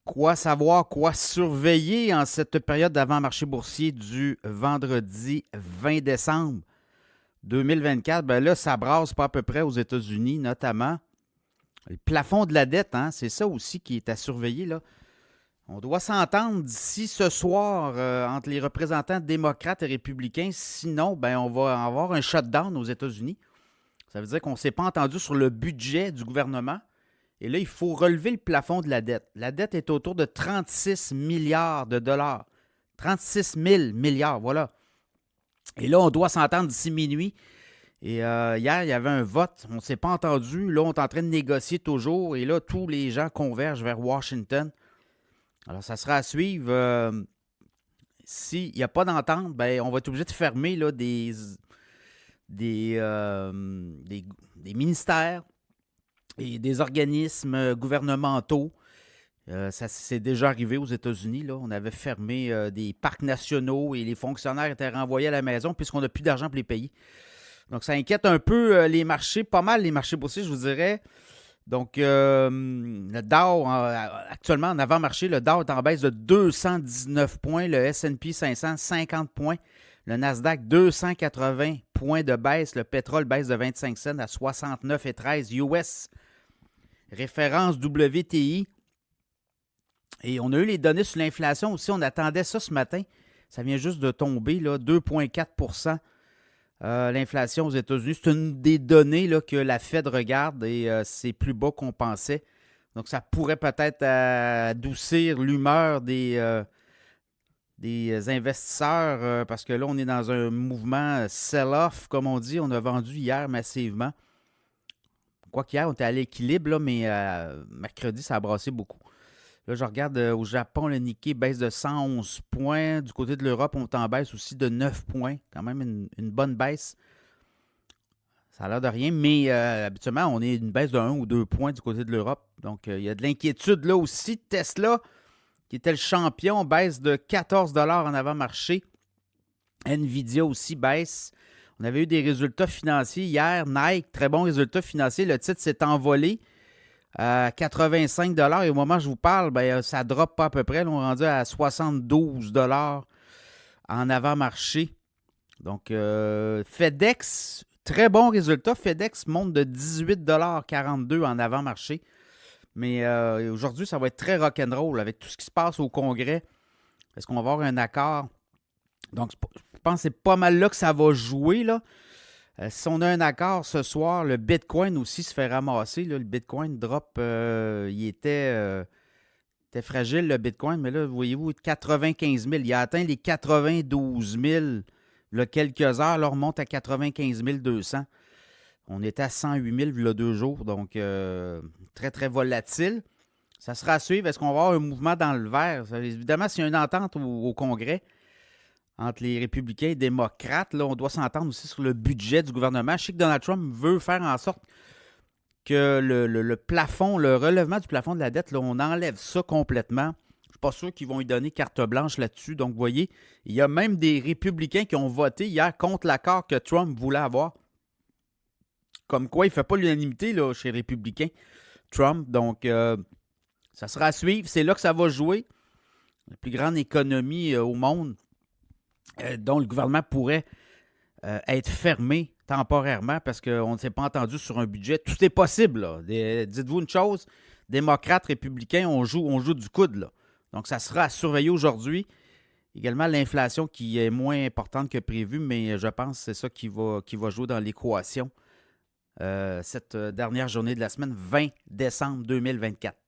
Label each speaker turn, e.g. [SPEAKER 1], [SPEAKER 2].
[SPEAKER 1] Quoi savoir, quoi surveiller en cette période d'avant-marché boursier du vendredi 20 décembre 2024? Ben là, ça brasse pas à peu près aux États-Unis, notamment. Le plafond de la dette, hein, c'est ça aussi qui est à surveiller, là. On doit s'entendre d'ici ce soir entre les représentants démocrates et républicains. Sinon, ben, on va avoir un shutdown aux États-Unis. Ça veut dire qu'on ne s'est pas entendu sur le budget du gouvernement. Et là, il faut relever le plafond de la dette. La dette est autour de 36 milliards de dollars. 36 000 milliards, voilà. Et là, on doit s'entendre d'ici minuit. Et hier, il y avait un vote. On ne s'est pas entendu. Là, on est en train de négocier toujours. Et là, tous les gens convergent vers Washington. Alors, ça sera à suivre. S'il n'y a pas d'entente, ben, on va être obligé de fermer là, des, euh, des, des ministères et des organismes gouvernementaux. Ça c'est déjà arrivé aux États-Unis. Là. On avait fermé des parcs nationaux et les fonctionnaires étaient renvoyés à la maison puisqu'on n'a plus d'argent pour les payer. Donc, ça inquiète un peu les marchés, pas mal les marchés boursiers, je vous dirais. Donc, le Dow, actuellement, en avant-marché, le Dow est en baisse de 219 points, le S&P 500, 50 points, le Nasdaq, 280 points de baisse, le pétrole baisse de 25 cents à 69,13 US. Référence WTI. Et on a eu les données sur l'inflation aussi. On attendait ça ce matin. Ça vient juste de tomber, là, 2,4 l'inflation aux États-Unis. C'est une des données là, que la Fed regarde et c'est plus bas qu'on pensait. Donc, ça pourrait peut-être adoucir l'humeur des investisseurs parce que là, on est dans un mouvement sell-off, comme on dit. On a vendu hier massivement. Quoi qu'hier, on était à l'équilibre, là, mais mercredi, ça a brassé beaucoup. Là, je regarde au Japon, le Nikkei baisse de 111 points. Du côté de l'Europe, on est en baisse aussi de 9 points. Quand même une bonne baisse. Ça a l'air de rien, mais habituellement, on est une baisse de 1 ou 2 points du côté de l'Europe. Donc, il y a de l'inquiétude là aussi. Tesla, qui était le champion, baisse de 14 en avant-marché. Nvidia aussi baisse. On avait eu des résultats financiers hier. Nike, très bon résultat financier. Le titre s'est envolé à 85 et au moment où je vous parle, ben, ça drop pas à peu près. Là, on est rendu à 72 en avant-marché. Donc, FedEx, très bon résultat. FedEx monte de 18,42 en avant-marché. Mais aujourd'hui, ça va être très rock'n'roll avec tout ce qui se passe au Congrès. Est-ce qu'on va avoir un accord? Donc, je pense que c'est pas mal là que ça va jouer, là. Si on a un accord ce soir, le Bitcoin aussi se fait ramasser. Là. Le Bitcoin drop, était fragile, le Bitcoin, mais là, voyez-vous, 95 000. Il a atteint les 92 000 il y a quelques heures. Là, on remonte à 95 200. On était à 108 000 il y a 2 jours, donc très, très volatile. Ça sera à suivre. Est-ce qu'on va avoir un mouvement dans le vert? Évidemment, s'il y a une entente au Congrès, entre les républicains et les démocrates. Là, on doit s'entendre aussi sur le budget du gouvernement. Je sais que Donald Trump veut faire en sorte que le plafond, le relèvement du plafond de la dette, là, on enlève ça complètement. Je ne suis pas sûr qu'ils vont lui donner carte blanche là-dessus. Donc, vous voyez, il y a même des républicains qui ont voté hier contre l'accord que Trump voulait avoir. Comme quoi, il ne fait pas l'unanimité là, chez les républicains, Trump. Donc, ça sera à suivre. C'est là que ça va jouer. La plus grande économie au monde dont le gouvernement pourrait être fermé temporairement parce qu'on ne s'est pas entendu sur un budget. Tout est possible. Là. Dites-vous une chose, démocrates, républicains, on joue du coude. Là. Donc, ça sera à surveiller aujourd'hui. Également, l'inflation qui est moins importante que prévu, mais je pense que c'est ça qui va jouer dans l'équation cette dernière journée de la semaine, 20 décembre 2024.